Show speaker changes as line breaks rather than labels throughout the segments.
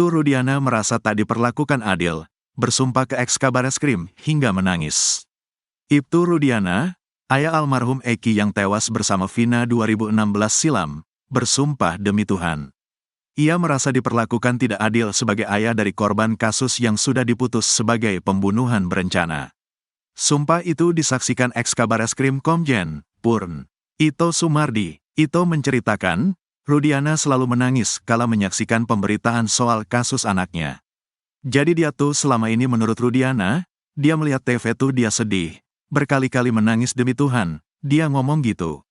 Ibtu Rudiana merasa tak diperlakukan adil, bersumpah ke Eks-Kabareskrim hingga menangis. Ibtu Rudiana, ayah almarhum Eki yang tewas bersama Vina 2016 silam, bersumpah demi Tuhan. Ia merasa diperlakukan tidak adil sebagai ayah dari korban kasus yang sudah diputus sebagai pembunuhan berencana. Sumpah itu disaksikan Eks-Kabareskrim Komjen Purn Ito Sumardi. Ito menceritakan, Rudiana selalu menangis kala menyaksikan pemberitaan soal kasus anaknya. Jadi dia tuh selama ini menurut Rudiana, dia melihat TV tuh dia sedih, berkali-kali menangis demi Tuhan, dia ngomong gitu.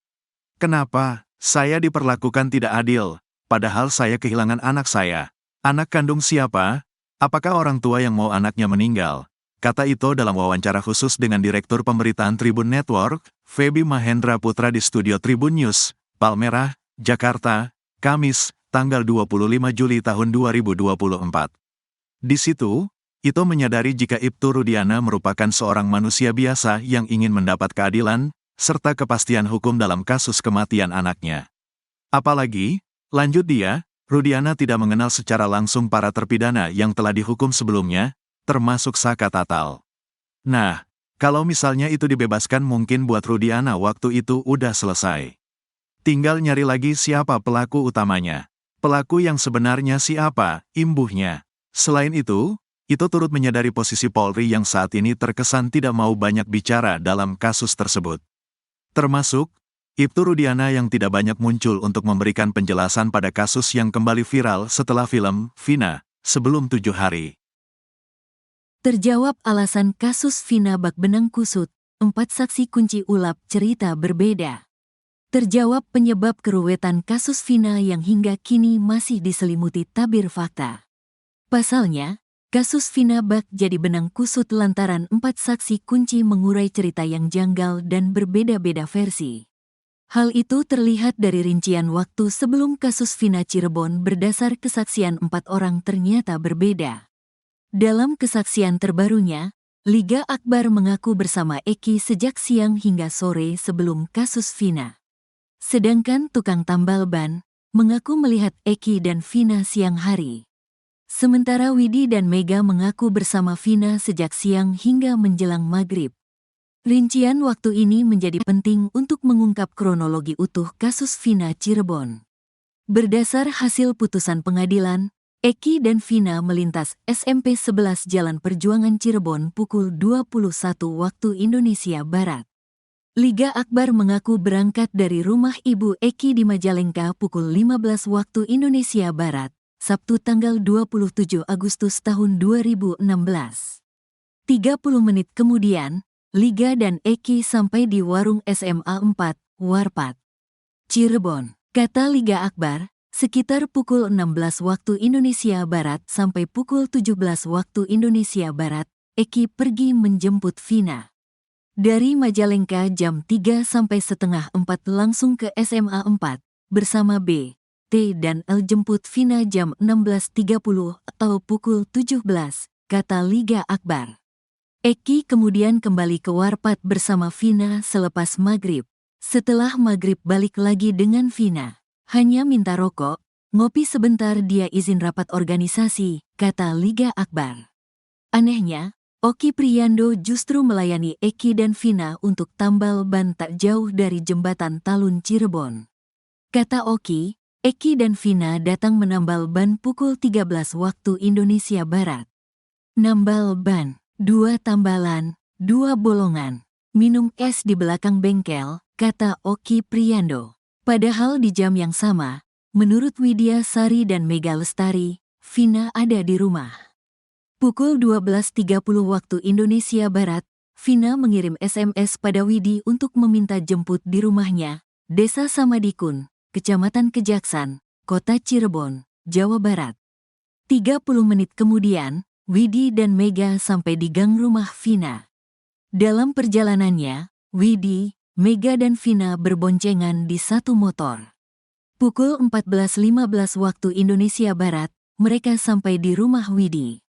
Kenapa saya diperlakukan tidak adil, padahal saya kehilangan anak saya? Anak kandung siapa? Apakah orang tua yang mau anaknya meninggal? Kata Ito dalam wawancara khusus dengan Direktur Pemberitaan Tribun Network, Feby Mahendra Putra di studio Tribun News, Palmerah, Jakarta, Kamis, tanggal 25 Juli tahun 2024. Di situ, Ito menyadari jika Ibtu Rudiana merupakan seorang manusia biasa yang ingin mendapat keadilan, serta kepastian hukum dalam kasus kematian anaknya. Apalagi, lanjut dia, Rudiana tidak mengenal secara langsung para terpidana yang telah dihukum sebelumnya, termasuk Saka Tatal. Nah, kalau misalnya itu dibebaskan mungkin buat Rudiana waktu itu udah selesai. Tinggal nyari lagi siapa pelaku utamanya. Pelaku yang sebenarnya siapa, imbuhnya. Selain itu turut menyadari posisi Polri yang saat ini terkesan tidak mau banyak bicara dalam kasus tersebut. Termasuk, Ibtu Rudiana yang tidak banyak muncul untuk memberikan penjelasan pada kasus yang kembali viral setelah film Vina, sebelum 7 hari.
Terjawab alasan kasus Vina bak benang kusut, 4 saksi kunci ulap cerita berbeda. Terjawab penyebab keruwetan kasus Vina yang hingga kini masih diselimuti tabir fakta. Pasalnya, kasus Vina bak jadi benang kusut lantaran 4 saksi kunci mengurai cerita yang janggal dan berbeda-beda versi. Hal itu terlihat dari rincian waktu sebelum kasus Vina Cirebon berdasar kesaksian 4 orang ternyata berbeda. Dalam kesaksian terbarunya, Liga Akbar mengaku bersama Eki sejak siang hingga sore sebelum kasus Vina. Sedangkan tukang tambal ban mengaku melihat Eki dan Vina siang hari. Sementara Widi dan Mega mengaku bersama Vina sejak siang hingga menjelang maghrib. Rincian waktu ini menjadi penting untuk mengungkap kronologi utuh kasus Vina Cirebon. Berdasar hasil putusan pengadilan, Eki dan Vina melintas SMP 11 Jalan Perjuangan Cirebon pukul 21 waktu Indonesia Barat. Liga Akbar mengaku berangkat dari rumah ibu Eki di Majalengka pukul 15 waktu Indonesia Barat, Sabtu tanggal 27 Agustus tahun 2016. 30 menit kemudian, Liga dan Eki sampai di warung SMA 4, Warpat, Cirebon. Kata Liga Akbar, sekitar pukul 16 waktu Indonesia Barat sampai pukul 17 waktu Indonesia Barat, Eki pergi menjemput Vina. Dari Majalengka jam 3 sampai setengah 4 langsung ke SMA 4, bersama B, T dan L jemput Vina jam 16.30 atau pukul 17, kata Liga Akbar. Eki kemudian kembali ke Warpat bersama Vina selepas maghrib. Setelah maghrib balik lagi dengan Vina. Hanya minta rokok, ngopi sebentar dia izin rapat organisasi, kata Liga Akbar. Anehnya, Oki Priyando justru melayani Eki dan Vina untuk tambal ban tak jauh dari jembatan Talun Cirebon. Kata Oki, Eki dan Vina datang menambal ban pukul 13 waktu Indonesia Barat. Nambal ban, 2 tambalan, 2 bolongan, minum es di belakang bengkel, kata Oki Priyando. Padahal di jam yang sama, menurut Widya Sari dan Mega Lestari, Vina ada di rumah. Pukul 12.30 waktu Indonesia Barat, Vina mengirim SMS pada Widi untuk meminta jemput di rumahnya, Desa Samadikun, Kecamatan Kejaksan, Kota Cirebon, Jawa Barat. 30 menit kemudian, Widi dan Mega sampai di gang rumah Vina. Dalam perjalanannya, Widi, Mega dan Vina berboncengan di satu motor. Pukul 14.15 waktu Indonesia Barat, mereka sampai di rumah Widi.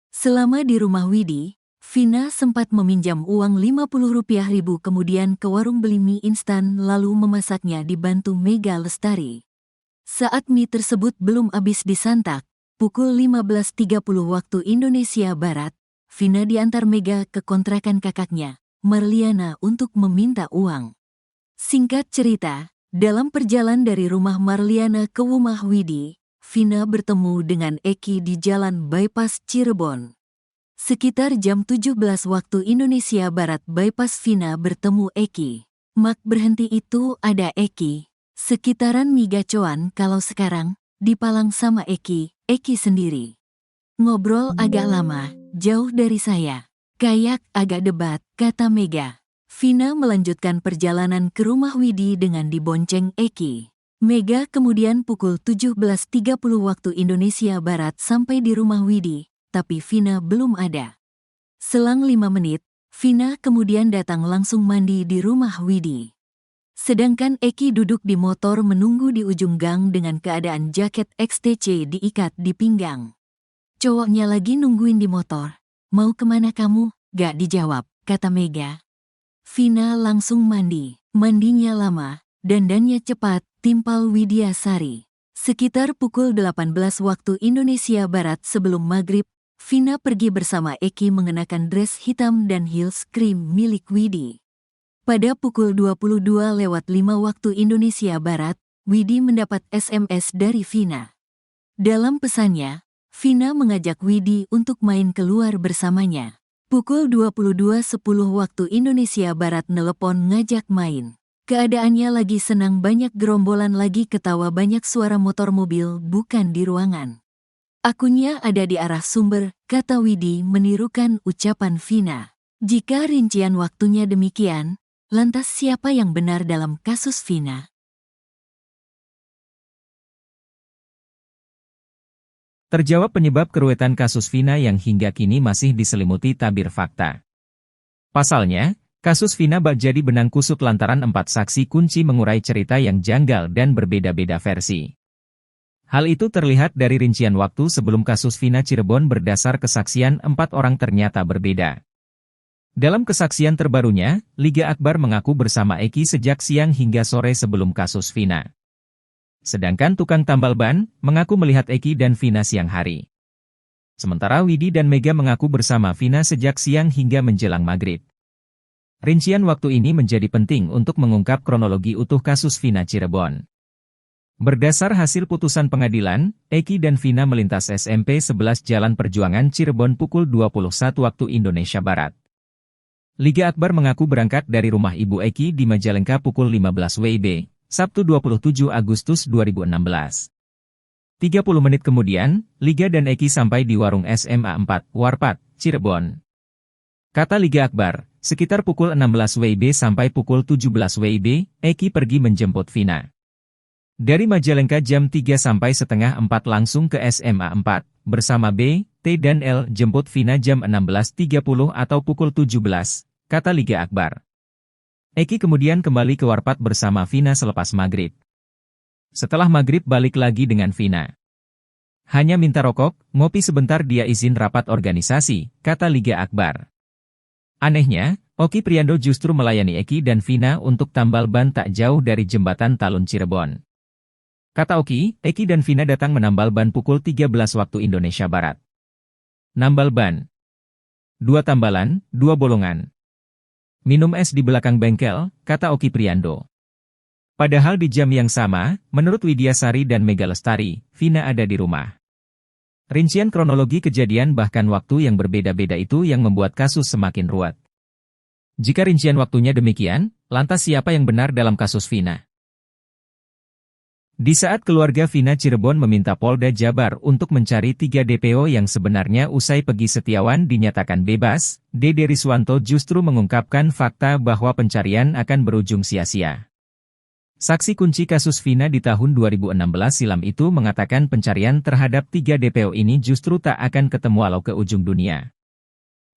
Selama di rumah Widi, Vina sempat meminjam uang Rp50.000 kemudian ke warung beli mie instan lalu memasaknya dibantu Mega Lestari. Saat mie tersebut belum habis disantap, pukul 15.30 waktu Indonesia Barat, Vina diantar Mega ke kontrakan kakaknya, Marliana, untuk meminta uang. Singkat cerita, dalam perjalanan dari rumah Marliana ke rumah Widi, Vina bertemu dengan Eki di Jalan Bypass Cirebon. Sekitar jam 17 waktu Indonesia Barat bypass Vina bertemu Eki. Mak berhenti itu ada Eki. Sekitaran migacoan kalau sekarang, dipalang sama Eki sendiri. Ngobrol agak lama, jauh dari saya. Kayak agak debat, kata Mega. Vina melanjutkan perjalanan ke rumah Widi dengan dibonceng Eki. Mega kemudian pukul 17.30 waktu Indonesia Barat sampai di rumah Widi, tapi Vina belum ada. Selang 5 menit, Vina kemudian datang langsung mandi di rumah Widi. Sedangkan Eki duduk di motor menunggu di ujung gang dengan keadaan jaket XTC diikat di pinggang. Cowoknya lagi nungguin di motor. Mau kemana kamu? Gak dijawab, kata Mega. Vina langsung mandi. Mandinya lama, dandannya cepat, timpal Widya Sari. Sekitar pukul 18 waktu Indonesia Barat sebelum maghrib, Vina pergi bersama Eki mengenakan dress hitam dan heels krim milik Widi. Pada pukul 22:05 waktu Indonesia Barat, Widi mendapat SMS dari Vina. Dalam pesannya, Vina mengajak Widi untuk main keluar bersamanya. Pukul 22:10 waktu Indonesia Barat nelepon ngajak main. Keadaannya lagi senang, banyak gerombolan, lagi ketawa, banyak suara motor mobil, bukan di ruangan. Akunnya ada di arah sumber, kata Widi menirukan ucapan Vina. Jika rincian waktunya demikian, lantas siapa yang benar dalam kasus Vina?
Terjawab penyebab keruwetan kasus Vina yang hingga kini masih diselimuti tabir fakta. Pasalnya, kasus Vina bak jadi benang kusut lantaran 4 saksi kunci mengurai cerita yang janggal dan berbeda-beda versi. Hal itu terlihat dari rincian waktu sebelum kasus Vina Cirebon berdasar kesaksian 4 orang ternyata berbeda. Dalam kesaksian terbarunya, Liga Akbar mengaku bersama Eki sejak siang hingga sore sebelum kasus Vina. Sedangkan tukang tambal ban mengaku melihat Eki dan Vina siang hari. Sementara Widi dan Mega mengaku bersama Vina sejak siang hingga menjelang maghrib. Rincian waktu ini menjadi penting untuk mengungkap kronologi utuh kasus Vina Cirebon. Berdasar hasil putusan pengadilan, Eki dan Vina melintas SMP 11 Jalan Perjuangan Cirebon pukul 21 waktu Indonesia Barat. Liga Akbar mengaku berangkat dari rumah ibu Eki di Majalengka pukul 15 WIB, Sabtu 27 Agustus 2016. 30 menit kemudian, Liga dan Eki sampai di warung SMA 4, Warpat, Cirebon. Kata Liga Akbar, sekitar pukul 16 WIB sampai pukul 17 WIB, Eki pergi menjemput Vina. Dari Majalengka jam 3 sampai setengah 4 langsung ke SMA 4, bersama B, T dan L jemput Vina jam 16.30 atau pukul 17, kata Liga Akbar. Eki kemudian kembali ke Warpat bersama Vina selepas maghrib. Setelah maghrib balik lagi dengan Vina. Hanya minta rokok, ngopi sebentar, dia izin rapat organisasi, kata Liga Akbar. Anehnya, Oki Priando justru melayani Eki dan Vina untuk tambal ban tak jauh dari jembatan Talun Cirebon. Kata Oki, Eki dan Vina datang menambal ban pukul 13 waktu Indonesia Barat. Nambal ban. 2 tambalan, 2 bolongan. Minum es di belakang bengkel, kata Oki Priando. Padahal di jam yang sama, menurut Widya Sari dan Mega Lestari, Vina ada di rumah. Rincian kronologi kejadian bahkan waktu yang berbeda-beda itu yang membuat kasus semakin ruwet. Jika rincian waktunya demikian, lantas siapa yang benar dalam kasus Vina? Di saat keluarga Vina Cirebon meminta Polda Jabar untuk mencari 3 DPO yang sebenarnya usai Pegi Setiawan dinyatakan bebas, Dede Riswanto justru mengungkapkan fakta bahwa pencarian akan berujung sia-sia. Saksi kunci kasus Vina di tahun 2016 silam itu mengatakan pencarian terhadap 3 DPO ini justru tak akan ketemu walau ke ujung dunia.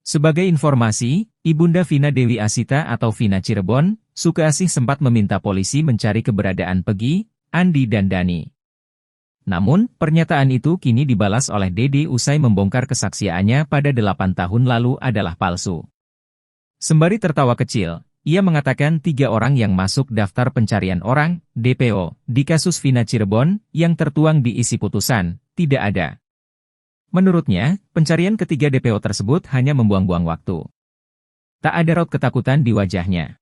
Sebagai informasi, Ibunda Vina Dewi Asita atau Vina Cirebon, Sukeasih sempat meminta polisi mencari keberadaan Pegi, Andi dan Dani. Namun, pernyataan itu kini dibalas oleh Dede usai membongkar kesaksiannya pada 8 tahun lalu adalah palsu. Sembari tertawa kecil, ia mengatakan 3 orang yang masuk daftar pencarian orang, DPO, di kasus Vina Cirebon, yang tertuang di isi putusan, tidak ada. Menurutnya, pencarian ketiga DPO tersebut hanya membuang-buang waktu. Tak ada raut ketakutan di wajahnya.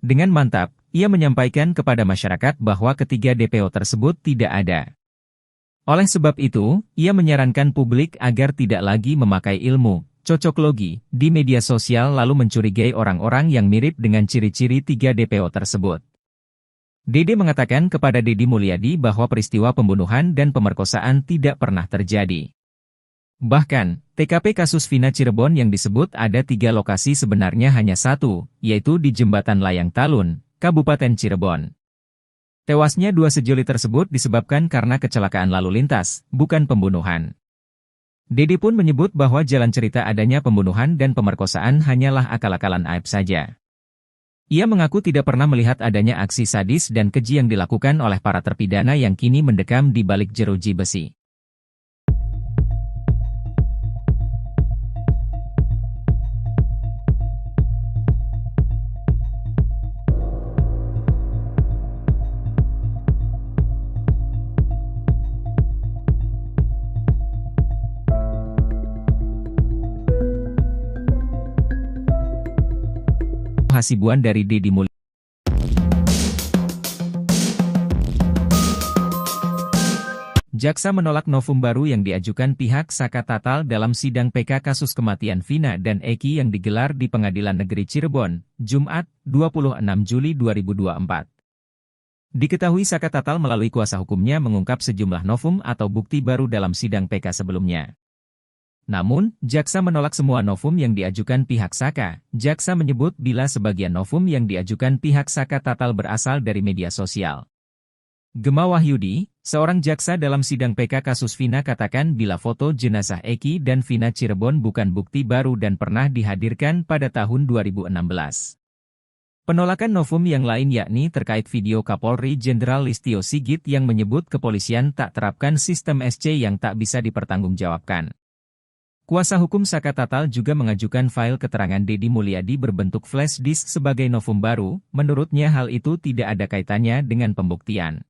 Dengan mantap, ia menyampaikan kepada masyarakat bahwa ketiga DPO tersebut tidak ada. Oleh sebab itu, ia menyarankan publik agar tidak lagi memakai ilmu cocoklogi di media sosial lalu mencurigai orang-orang yang mirip dengan ciri-ciri tiga DPO tersebut. Dede mengatakan kepada Deddy Mulyadi bahwa peristiwa pembunuhan dan pemerkosaan tidak pernah terjadi. Bahkan, TKP kasus Vina Cirebon yang disebut ada 3 lokasi sebenarnya hanya satu, yaitu di Jembatan Layang Talun, Kabupaten Cirebon. Tewasnya 2 sejoli tersebut disebabkan karena kecelakaan lalu lintas, bukan pembunuhan. Dede pun menyebut bahwa jalan cerita adanya pembunuhan dan pemerkosaan hanyalah akal-akalan Aep saja. Ia mengaku tidak pernah melihat adanya aksi sadis dan keji yang dilakukan oleh para terpidana yang kini mendekam di balik jeruji besi. Hasibuan dari Deddy Mulyadi. Jaksa menolak novum baru yang diajukan pihak Saka Tatal dalam sidang PK kasus kematian Vina dan Eki yang digelar di Pengadilan Negeri Cirebon, Jumat, 26 Juli 2024. Diketahui Saka Tatal melalui kuasa hukumnya mengungkap sejumlah novum atau bukti baru dalam sidang PK sebelumnya. Namun, jaksa menolak semua novum yang diajukan pihak Saka. Jaksa menyebut bila sebagian novum yang diajukan pihak Saka Tatal berasal dari media sosial. Gema Wahyudi, seorang jaksa dalam sidang PK kasus Vina katakan bila foto jenazah Eki dan Vina Cirebon bukan bukti baru dan pernah dihadirkan pada tahun 2016. Penolakan novum yang lain yakni terkait video Kapolri Jenderal Listio Sigit yang menyebut kepolisian tak terapkan sistem SC yang tak bisa dipertanggungjawabkan. Kuasa hukum Saka Tatal juga mengajukan file keterangan Deddy Mulyadi berbentuk flash disk sebagai novum baru, menurutnya hal itu tidak ada kaitannya dengan pembuktian.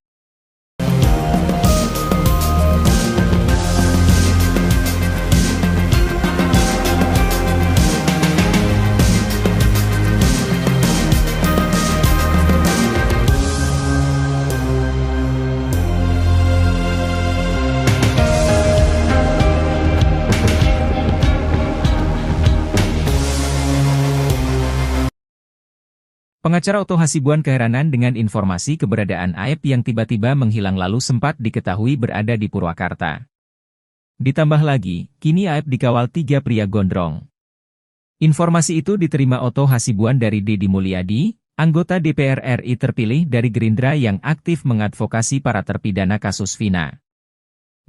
Pengacara Otto Hasibuan keheranan dengan informasi keberadaan Aep yang tiba-tiba menghilang lalu sempat diketahui berada di Purwakarta. Ditambah lagi, kini Aep dikawal 3 pria gondrong. Informasi itu diterima Otto Hasibuan dari Deddy Mulyadi, anggota DPR RI terpilih dari Gerindra yang aktif mengadvokasi para terpidana kasus Vina.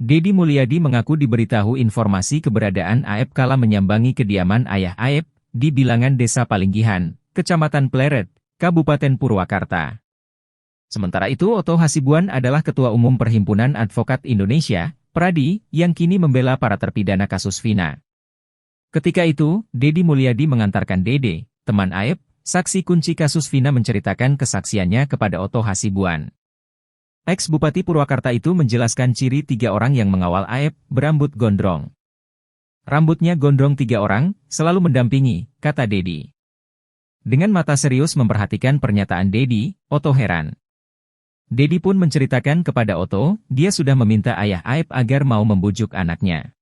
Deddy Mulyadi mengaku diberitahu informasi keberadaan Aep kala menyambangi kediaman ayah Aep di bilangan Desa Palinggihan, Kecamatan Pleret, Kabupaten Purwakarta. Sementara itu Otto Hasibuan adalah Ketua Umum Perhimpunan Advokat Indonesia, PRADI, yang kini membela para terpidana kasus Vina. Ketika itu, Deddy Mulyadi mengantarkan Dede, teman Aep, saksi kunci kasus Vina menceritakan kesaksiannya kepada Otto Hasibuan. Ex-Bupati Purwakarta itu menjelaskan ciri 3 orang yang mengawal Aep, berambut gondrong. Rambutnya gondrong 3 orang, selalu mendampingi, kata Deddy. Dengan mata serius memperhatikan pernyataan Deddy, Otto heran. Deddy pun menceritakan kepada Otto, dia sudah meminta ayah Aep agar mau membujuk anaknya.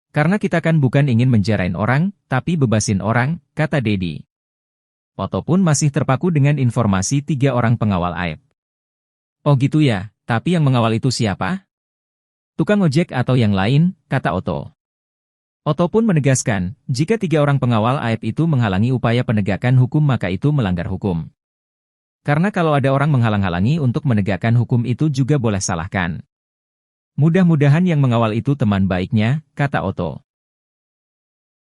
Karena kita kan bukan ingin menjarain orang, tapi bebasin orang, kata Deddy. Otto pun masih terpaku dengan informasi 3 orang pengawal Aep. Oh gitu ya, tapi yang mengawal itu siapa? Tukang ojek atau yang lain, kata Otto. Otto pun menegaskan, jika 3 orang pengawal Aep itu menghalangi upaya penegakan hukum maka itu melanggar hukum. Karena kalau ada orang menghalang-halangi untuk menegakkan hukum itu juga boleh salahkan. Mudah-mudahan yang mengawal itu teman baiknya, kata Otto.